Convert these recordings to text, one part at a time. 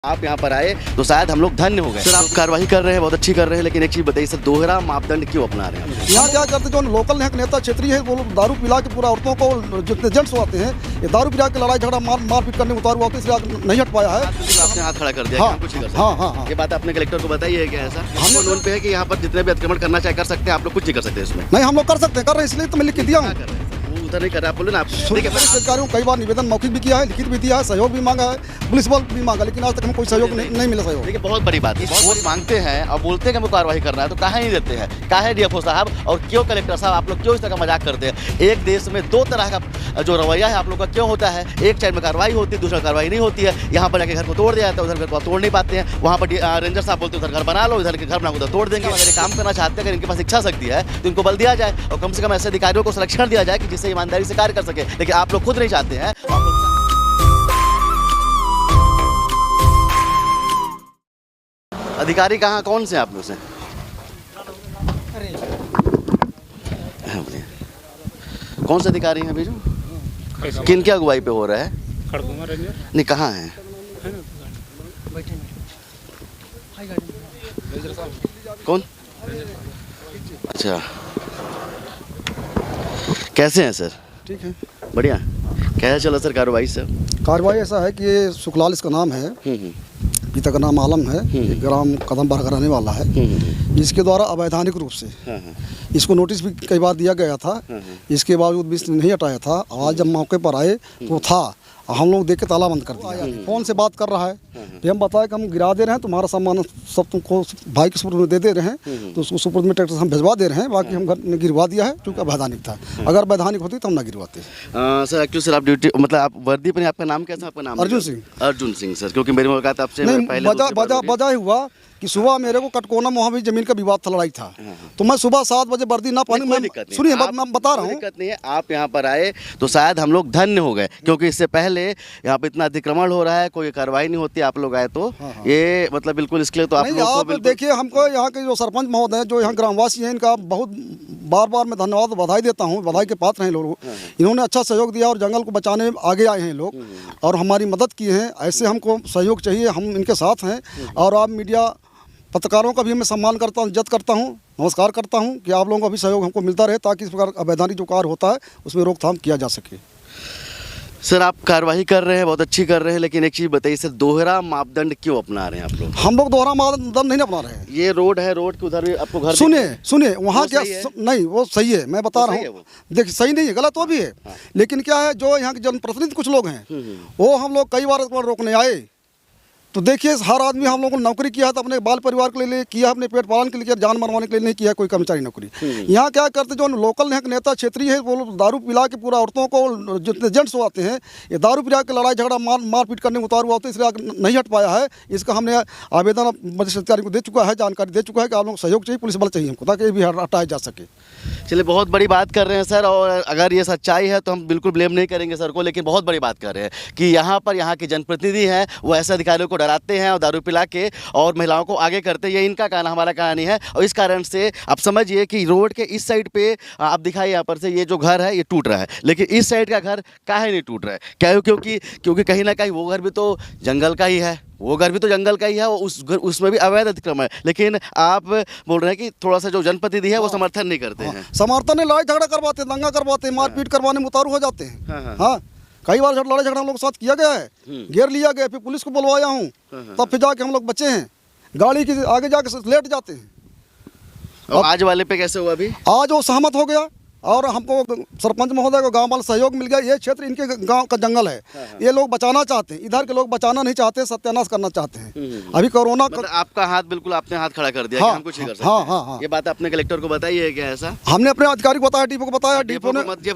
आप यहाँ पर आए तो शायद हम लोग धन्य हो गए। सर आप कार्रवाई कर रहे हैं, बहुत अच्छी कर रहे हैं, लेकिन एक चीज़ बताइए सर, दोहरा मापदंड क्यों अपना रहे हैं? यहाँ क्या करते जो लोकल नेता क्षेत्रीय है वो लोग दारू पिला के पूरा औरतों को जितने जेंट्स आते हैं ये दारू पिला के लड़ाई झगड़ा मारपीट करने में उतार हुआ, इसलिए नहीं हट पाया है। आपने हाथ खड़ा कर दिया। हाँ, हम कुछ नहीं कर सकते। हाँ हाँ हाँ। ये बात आपने कलेक्टर को बताई है क्या? ऐसा हमने नोन पे है कि यहाँ पर जितने भी अतिक्रमण करना चाहे कर सकते हैं, आप लोग कुछ नहीं कर सकते इसमें? नहीं, हम लोग कर सकते हैं, कर रहे हैं, इसलिए तो मैं लिख के दिया हूँ। वो उधर नहीं कर रहा, आप बोले ना। आप अधिकारियों कई बार निवेदन मौखिक भी किया है, लिखित भी दिया है, सहयोग भी मांगा है, पुलिस बल भी मांगा, लेकिन आज तक हमें कोई सहयोग नहीं मिला। सहयोग देखिए बहुत बड़ी बात है, वोट मांगते हैं और बोलते हैं कि हमें कार्रवाई करना है तो काहे नहीं देते हैं? काहे डीएफओ साहब और क्यों कलेक्टर साहब आप लोग क्यों इस तरह का मजाक करते हैं? एक देश में दो तरह का जो रवैया है आप लोग का क्यों होता है? एक साइड में कार्रवाई होती है, दूसरा कार्रवाई नहीं होती है। यहाँ पर जाके घर को तोड़ दिया जाता है, उधर घर को तोड़ नहीं पाते हैं। वहाँ पर रेंजर साहब बोलते हैं उधर घर बना लो, इधर के घर बना उधर तोड़ देंगे। अगर ये काम करना चाहते हैं, अगर इनके पास इच्छा शक्ति है तो इनको बल दिया जाए और कम से कम ऐसे अधिकारियों को संरक्षण दिया जाए कि जिससे ईमानदारी से कार्य कर सके। लेकिन आप लोग खुद नहीं चाहते हैं। अधिकारी कहाँ, कौन से आप लोग से? कौन से अधिकारी हैं बीजू? किन क्या अगुवाई पे हो रहा है? नहीं, कहाँ है? कौन? अच्छा, कैसे हैं सर? ठीक है, बढ़िया। कैसे चला सर कार्रवाई सर? कार्रवाई ऐसा है कि ये सुखलाल इसका नाम है, पिता का नाम आलम है, ग्राम कदमबार का रहने वाला है। इसके द्वारा अवैधानिक रूप से इसको नोटिस भी कई बार दिया गया था, इसके बावजूद भी इसने नहीं हटाया था। आज जब मौके पर आए तो था, हम लोग देख के ताला बंद कर दिया। फोन से बात कर रहा है, फिर हम बताया कि हम गिरा दे रहे हैं, तुम्हारा सामान सब तुमको भाई के सुपुर्द में दे रहे हैं, तो उसको सुपुर्द में ट्रैक्टर से हम भिजवा दे रहे हैं। बाकी हम घर में गिरवा दिया है क्योंकि अवैधानिक था। अगर वैधानिक होती तो हम ना गिरवाते। सर एक्चुअली सर आप ड्यूटी मतलब आप वर्दी पर, आपका नाम कैसा? आपका नाम अर्जुन सिंह। अर्जुन सिंह सर, क्योंकि मेरी मुलाकात आपसे नहीं, बजा ही हुआ कि सुबह मेरे को कटकोना वहाँ भी जमीन का विवाद था, लड़ाई था, तो मैं सुबह 7 बजे वर्दी ना पहनी। मैं सुनिए, मैं बता रहा हूँ, दिक्कत नहीं है। आप यहाँ पर आए तो शायद हम लोग धन्य हो गए, क्योंकि इससे पहले यहाँ पे इतना अतिक्रमण हो रहा है, कोई कार्रवाई नहीं होती। आप लोग आए तो ये मतलब बिल्कुल इसके लिए तो आप लोग देखिए, हमको यहाँ के जो सरपंच महोदय हैं, जो यहाँ ग्रामवासी हैं, इनका बहुत बार मैं धन्यवाद बधाई देता हूँ। बधाई के पात्र हैं लोग, इन्होंने अच्छा सहयोग दिया और जंगल को बचाने में आगे आए हैं लोग और हमारी मदद की है। ऐसे हमको सहयोग चाहिए, हम इनके साथ हैं। और आप मीडिया पत्रकारों का भी मैं सम्मान करता हूँ, इज्जत करता हूँ, नमस्कार करता हूँ कि आप लोगों का भी सहयोग हमको मिलता रहे, ताकि इस प्रकार अवैधानिक जो कार्य होता है उसमें रोकथाम किया जा सके। सर आप कार्रवाई कर रहे हैं, बहुत अच्छी कर रहे हैं, लेकिन एक चीज़ बताइए सर, दोहरा मापदंड क्यों अपना रहे हैं आप लोग? हम लोग दोहरा मापदंड नहीं अपना रहे हैं। ये रोड है, रोड के उधर भी आपको घर सुनिए वहाँ क्या नहीं, वो सही है, मैं बता रहा हूँ। देखिए, सही नहीं है, गलत वो भी है, लेकिन क्या है, जो यहाँ के जनप्रतिनिधि कुछ लोग हैं वो हम लोग कई बार रोकने आए। तो देखिए, हर आदमी हम लोगों ने नौकरी किया तो अपने बाल परिवार के लिए किया, अपने पेट पालन के लिए किया, जान मरवाने के लिए नहीं किया कोई कर्मचारी नौकरी। यहाँ क्या करते जो लोकल नेता क्षेत्रीय है वो लोग दारू पिला के पूरा औरतों को जितने जेंट्स आते हैं ये दारू पिला के लड़ाई झगड़ा मारपीट करने में उतार हुआ, तो इसलिए नहीं हट पाया है। इसका हमने आवेदन मजिस्ट्रेट अधिकारी को दे चुका है, जानकारी दे चुका है कि आप लोग सहयोग चाहिए, पुलिस बल चाहिए हमको, ताकि ये भी हटाया जा सके। चलिए, बहुत बड़ी बात कर रहे हैं सर, और अगर ये सच्चाई है तो हम बिल्कुल ब्लेम नहीं करेंगे सर को, लेकिन बहुत बड़ी बात कर रहे हैं कि यहाँ पर यहाँ के जनप्रतिनिधि हैं वो ऐसे अधिकारियों को डराते हैं और दारू पिला के और महिलाओं को आगे करते हैं। ये इनका कहना, हमारा कहानी है। और इस कारण से आप समझिए कि रोड के इस साइड पे आप दिखाइए, यहाँ पर से ये जो घर है ये टूट रहा है, लेकिन इस साइड का घर काहे नहीं टूट रहा है? क्या? क्योंकि कहीं ना कहीं वो घर भी तो जंगल का ही है, वो घर भी तो जंगल का ही है, उसमें भी अवैध अतिक्रमण है। लेकिन आप बोल रहे हैं कि थोड़ा सा जो जनप्रतिनिधि है वो समर्थन नहीं करते हैं। समर्थन नहीं, लड़ाई झगड़ा करवाते, दंगा करवाते, मारपीट करवाने में उतारू हो जाते हैं। हाँ, कई बार लड़ाई झगड़ा हम लोग के साथ किया गया है, घेर लिया गया, फिर पुलिस को बुलवाया हूँ, तब फिर जाके हम लोग बचे हैं। गाड़ी के आगे जाके लेट जाते हैं। और आज वाले पे कैसे हुआ? अभी आज वो सहमत हो गया और हमको सरपंच महोदय को गांव वाला सहयोग मिल गया। ये क्षेत्र इनके गांव का जंगल है, ये लोग बचाना चाहते हैं, इधर के लोग बचाना नहीं चाहते, सत्यानाश करना चाहते हैं। अभी कोरोना मतलब आपका हाथ बिल्कुल आपने हाथ खड़ा कर दिया कि हम कुछ नहीं कर सकते। हाँ। ये बात आपने कलेक्टर को बताई है क्या? ऐसा हमने अपने अधिकारी को बताया, डीपो को बताया, डीपो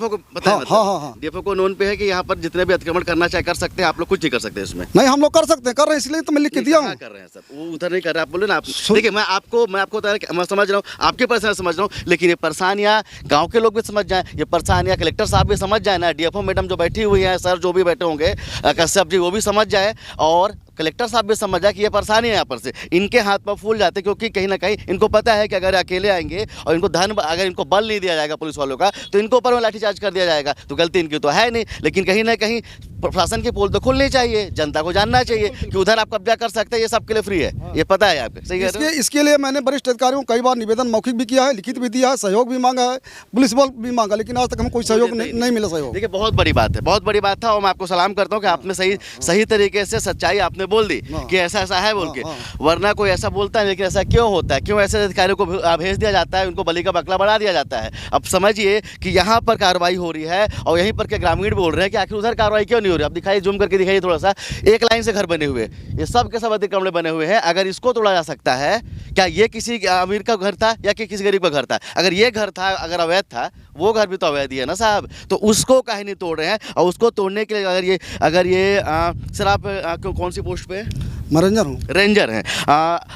को बताया। डीपो को नोन पे है कि यहाँ पर जितने भी अतिक्रमण करना चाहे कर सकते हैं, आप लोग कुछ नहीं कर सकते इसमें? नहीं, हम लोग कर सकते हैं, कर रहे हैं, इसलिए तो मैं लिख के दिया हूँ। कर रहे हैं सर, वो उधर नहीं कर रहे, आप बोले ना। आप देखिए, मैं आपको मैं समझ रहा हूँ, आपके परेशानी समझ रहा हूँ, लेकिन ये परेशानियाँ गाँव के लोग भी समझ जाए, ये परेशानियाँ कलेक्टर साहब भी समझ जाए ना, डीएफओ मैडम जो बैठी हुई हैं, सर जो भी बैठे होंगे, कश्यप जी, वो भी समझ जाए, और कलेक्टर साहब भी समझ जाए कि ये परेशानी है यहाँ पर से। इनके हाथ पर फूल जाते, क्योंकि कहीं ना कहीं इनको पता है कि अगर अकेले आएंगे और इनको अगर इनको बल नहीं दिया जाएगा पुलिस वालों का, तो इनको ऊपर में लाठीचार्ज कर दिया जाएगा। तो गलती इनकी तो है नहीं, लेकिन कहीं ना कहीं प्रशासन की पोल तो खुलनी चाहिए, जनता को जानना चाहिए कि उधर आप कब्जा कर सकते हैं, ये सबके लिए फ्री है, ये पता है आपको। सही है। इसके लिए मैंने वरिष्ठ अधिकारियों को कई बार निवेदन मौखिक भी किया है, लिखित भी दिया है, सहयोग भी मांगा है, पुलिस बल भी मांगा, लेकिन आज तक हमें कोई सहयोग नहीं मिला। सहयोग देखिए बहुत बड़ी बात है, बहुत बड़ी बात था, और मैं आपको सलाम करता हूँ कि आपने सही तरीके से सच्चाई आपने बोल दी कि ऐसा ऐसा है बोल के, वरना कोई ऐसा बोलता है लेकिन ऐसा क्यों होता है, क्यों ऐसे अधिकारियों को भेज दिया जाता है, उनको बलि का बकरा बना दिया जाता है। अब समझिए कि यहाँ पर कार्रवाई हो रही है और यहीं पर के ग्रामीण बोल रहे हैं कि आखिर उधर कार्रवाई क्यों नहीं हो रही। अब दिखाइए, जूम करके दिखाइए थोड़ा सा, एक लाइन से घर बने हुए, ये सब के सब अतिक्रमण बने हुए हैं। अगर इसको तोड़ा जा सकता है, क्या ये किसी अमीर का घर था या कि किसी गरीब का घर था? अगर ये घर था, अगर अवैध था, वो घर भी तो अवैध ही है ना साहब, तो उसको काहे नहीं तोड़ रहे हैं? और उसको तोड़ने के लिए अगर ये सर आप कौन सी पोस्ट पे है? मैं रेंजर हूँ। रेंजर हैं,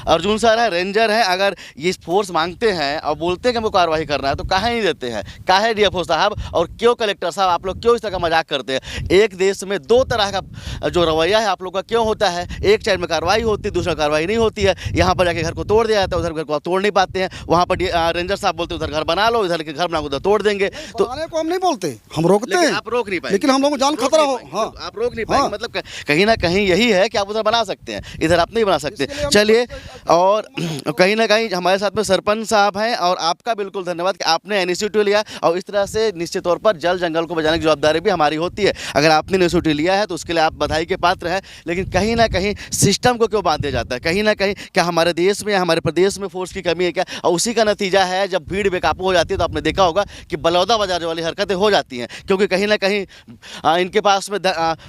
अर्जुन सर है, रेंजर हैं। अगर ये फोर्स मांगते हैं और बोलते हैं कि हमको कार्रवाई करना है, तो काहे नहीं देते हैं? काहे डीएफओ साहब और क्यों कलेक्टर साहब, आप लोग क्यों इस तरह का मजाक करते हैं? एक देश में दो तरह का जो रवैया है आप लोग का क्यों होता है? एक साइड में कार्रवाई होती है, दूसरा कार्रवाई नहीं होती है। यहाँ पर जाके घर को तोड़ दिया जाता है, उधर घर को आप तोड़ नहीं पाते हैं। वहाँ पर रेंजर साहब बोलते उधर घर बना लो, इधर के घर बना उधर तोड़ देंगे। तो को हम नहीं बोलते, हम रोकते हैं। आप रोक नहीं पाएंगे, लेकिन हम लोगों को जान खतरा हो। हाँ, आप रोक नहीं पाएंगे। मतलब कहीं ना कहीं यही है कि आप उधर बना सकते हैं, इधर आप नहीं बना सकते। चलिए, और कहीं ना कहीं हमारे साथ में सरपंच साहब हैं, और आपका बिल्कुल धन्यवाद कि आपने इनिशिएटिव लिया, और इस तरह से निश्चित तौर पर जल जंगल को बचाने की जवाबदारी भी हमारी होती है। अगर आपने इनिशिएटिव लिया है तो उसके लिए आप बधाई के पात्र हैं। लेकिन कहीं ना कहीं सिस्टम को क्यों बांध दिया जाता है? कहीं ना कहीं क्या हमारे देश में, हमारे प्रदेश में फोर्स की कमी है क्या? और उसी का नतीजा है जब भीड़ बेकाबू हो जाती है, तो आपने देखा होगा कि बलौदा बाजार वाली हरकतें हो जाती हैं, क्योंकि कहीं ना कहीं इनके पास में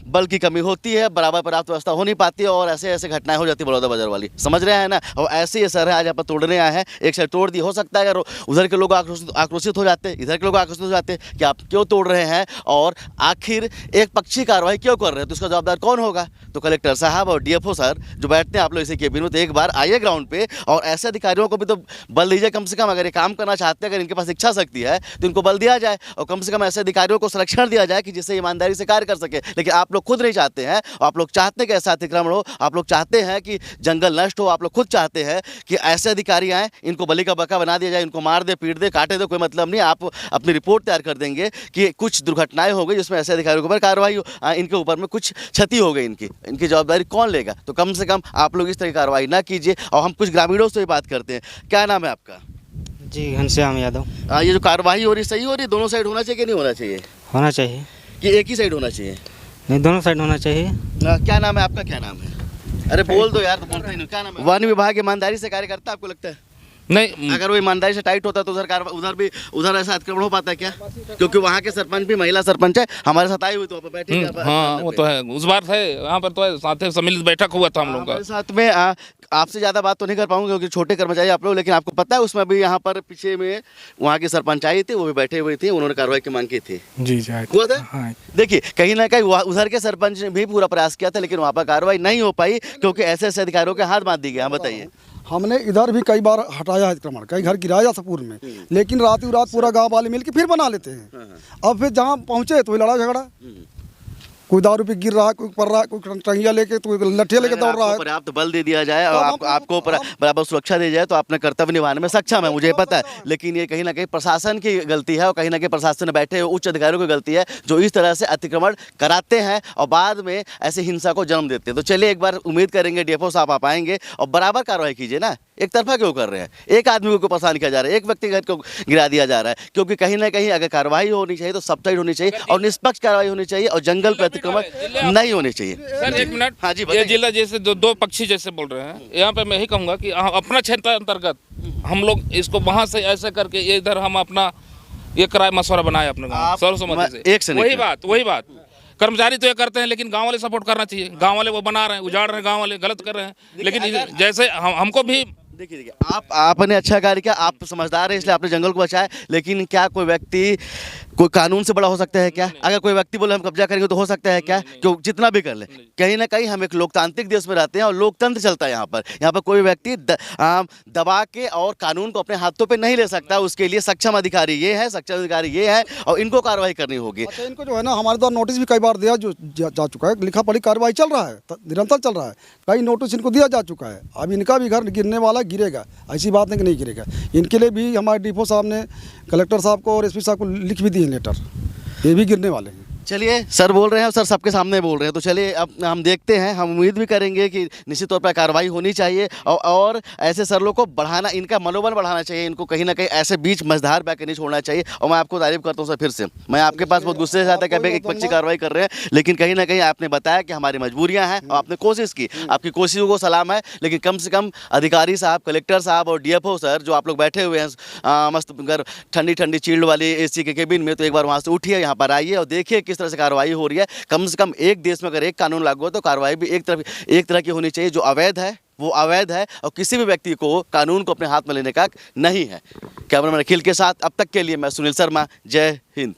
बल की कमी होती है, बराबर पर्याप्त व्यवस्था हो नहीं पाती है, और ऐसे ऐसे घटनाएं हो जाती है बलौदा बाजार वाली। समझ रहे हैं ना? और ऐसे ही सर है, आज यहाँ पर तोड़ने आए हैं, एक साइड तोड़ दी। हो सकता है अगर उधर के लोग आक्रोशित हो जाते, इधर के लोग आक्रोशित हो जाते कि आप क्यों तोड़ रहे हैं, और आखिर एक पक्षी कार्रवाई क्यों कर रहे हैं, तो उसका जवाबदार कौन होगा? तो कलेक्टर साहब और डीएफओ सर जो बैठते हैं, आप लोग इसे केबिन में, तो एक बार आइए ग्राउंड पे, और ऐसे अधिकारियों को भी तो बल दीजिए कम से कम। अगर ये काम करना चाहते हैं, अगर इनके पास इच्छा शक्ति है, तो इनको बल दिया जाए, और कम से कम ऐसे अधिकारियों को संरक्षण दिया जाए कि जिससे ईमानदारी से कार्य कर सके। लेकिन आप लोग खुद नहीं चाहते हैं, और आप लोग चाहते हैं कि ऐसा अतिक्रमण हो, आप लोग चाहते हैं कि जंगल नष्ट हो, आप लोग खुद चाहते हैं कि ऐसे अधिकारी आए, इनको बलि का बकरा बना दिया जाए, इनको मार दे, पीट दे, काटे दे, कोई मतलब नहीं। आप अपनी रिपोर्ट तैयार कर देंगे कि कुछ दुर्घटनाएं हो गई जिसमें ऐसे अधिकारियों के ऊपर कार्रवाई हो, इनके ऊपर में कुछ क्षति हो गई, इनकी जवाबदारी कौन लेगा? तो कम से कम आप लोग इस तरह की कार्रवाई ना कीजिए। और हम कुछ ग्रामीणों से भी बात करते हैं। क्या नाम है आपका? जी, घनश्याम यादव। ये जो कार्रवाई हो रही सही हो रही, दोनों साइड होना चाहिए कि नहीं होना चाहिए? होना चाहिए कि एक ही साइड होना चाहिए? नहीं, दोनों साइड होना चाहिए। क्या नाम है आपका? क्या नाम है? अरे बोल दो यार, तो बोलते ही नहीं। क्या नाम है? वन विभाग ईमानदारी से कार्य करता है, आपको लगता है? नहीं, अगर वो ईमानदारी से टाइट होता तो उधर ऐसा अतिक्रमण हो पाता है क्या? क्योंकि वहाँ के सरपंच भी महिला सरपंच है, हमारे साथ आई हुई, तो बैठे। हाँ वो तो है, उस बार थे यहाँ पर, तो साथ सम्मिलित बैठक हुआ था हम लोग का। साथ में आपसे ज़्यादा बात तो नहीं कर पाऊंगा क्योंकि छोटे कर्मचारी आप लोग, लेकिन आपको पता है उसमें भी यहाँ पर पीछे में वहाँ की सरपंच आई थी, वो भी बैठे हुए थे, उन्होंने कार्रवाई की मांग की थी। जी हुआ था। देखिए, कहीं ना कहीं उधर के सरपंच ने भी पूरा प्रयास किया था, लेकिन वहाँ पर कार्रवाई नहीं हो पाई क्योंकि ऐसे ऐसे अधिकारियों के हाथ बांध दी गए। हाँ बताइए। हमने इधर भी कई बार हटाया है अतिक्रमण, कई घर गिराया था पूर्व में, लेकिन रात पूरा गांव वाले मिलकर फिर बना लेते हैं। अब फिर जहाँ पहुँचे तो लड़ा झगड़ा, कोई दारू पे गिर रहा है, कोई पड़ रहा है, कोई टंगिया लेके, तो लठिया लेके दौड़ रहा है। पर्याप्त बल दे दिया जाए और आपको बराबर सुरक्षा दी जाए तो अपने कर्तव्य निभाने में सक्षम है, मुझे पता है। लेकिन ये कहीं ना कहीं प्रशासन की गलती है, और कहीं ना कहीं प्रशासन में बैठे हुए उच्च अधिकारियों की गलती है, जो इस तरह से अतिक्रमण कराते हैं और बाद में ऐसी हिंसा को जन्म देते हैं। तो चलिए, एक बार उम्मीद करेंगे डीएफओ साहब आप आएंगे और बराबर कार्रवाई कीजिए ना। एक तरफा क्यों कर रहे हैं? एक आदमी को परेशान किया जा रहा है, एक व्यक्ति घर को गिरा दिया जा रहा है। क्योंकि कहीं ना कहीं अगर कार्रवाई होनी चाहिए तो सब साइड होनी चाहिए, और निष्पक्ष कार्रवाई होनी चाहिए, और जंगल पर अतिक्रमण नहीं होने चाहिए। सर एक मिनट, हाँ जी, ये जिला जैसे दो पक्षी जैसे बोल रहे हैं, यहाँ पे मैं यही कहूँगा कि अपना क्षेत्र अंतर्गत हम लोग इसको वहाँ से ऐसे करके इधर हम अपना ये किराया मशवरा बनाए अपने गाँव सर्वसम्मति से। वही बात कर्मचारी तो ये करते हैं, लेकिन गांव वाले सपोर्ट करना चाहिए। गांव वाले वो बना रहे हैं, उजाड़ रहे हैं, गांव वाले गलत कर रहे हैं। लेकिन जैसे हमको भी देखिए आपने अच्छा कार्य किया, आप समझदार हैं इसलिए आपने जंगल को बचाया। लेकिन क्या कोई व्यक्ति कोई कानून से बड़ा हो सकता है क्या? अगर कोई व्यक्ति बोले हम कब्जा करेंगे तो हो सकता है क्या? क्यों जितना भी कर ले, कहीं ना कहीं हम एक लोकतांत्रिक देश में रहते हैं और लोकतंत्र चलता है यहाँ पर कोई व्यक्ति दबा के और कानून को अपने हाथों पे नहीं ले सकता। उसके लिए सक्षम अधिकारी ये है, सक्षम अधिकारी ये है, और इनको कार्रवाई करनी होगी। अच्छा, इनको जो है ना हमारे द्वारा नोटिस भी कई बार दिया जा चुका है, लिखा पढ़ी कार्रवाई चल रहा है, निरंतर चल रहा है, कई नोटिस इनको दिया जा चुका है। अब इनका भी घर गिरने वाला गिरेगा, ऐसी बात नहीं कि नहीं गिरेगा। इनके लिए भी हमारे डीएफओ साहब ने कलेक्टर साहब को और एसपी साहब को लिख भी दिए लेटर, ये भी गिरने वाले हैं। चलिए सर बोल रहे हैं, सर सबके सामने बोल रहे हैं, तो चलिए अब हम देखते हैं, हम उम्मीद भी करेंगे कि निश्चित तौर पर कार्रवाई होनी चाहिए और ऐसे सर लोग को बढ़ाना, इनका मनोबल बढ़ाना चाहिए, इनको कहीं ना कहीं ऐसे बीच मझधार बैठ नहीं छोड़ना चाहिए। और मैं आपको तारीफ करता हूँ सर, फिर से मैं आपके पास बहुत गुस्से से आता है कि अभी एक पक्षी कार्रवाई कर रहे हैं, लेकिन कहीं ना कहीं आपने बताया कि हमारी मजबूरियाँ हैं और आपने कोशिश की, आपकी कोशिशों को सलाम है। लेकिन कम से कम अधिकारी साहब, कलेक्टर साहब और DFO सर जो आप लोग बैठे हुए हैं मस्त घर ठंडी ठंडी चिल्ड वाली AC के केबिन में, तो एक बार वहाँ से उठिए, यहाँ पर आइए और देखिए किस तरह से कार्रवाई हो रही है। कम से कम एक देश में अगर एक कानून लागू हो तो कार्रवाई भी एक तरह की होनी चाहिए। जो अवैध है वो अवैध है और किसी भी व्यक्ति को कानून को अपने हाथ में लेने का नहीं है। कैमरामैन अखिल के साथ अब तक के लिए मैं सुनील शर्मा, जय हिंद।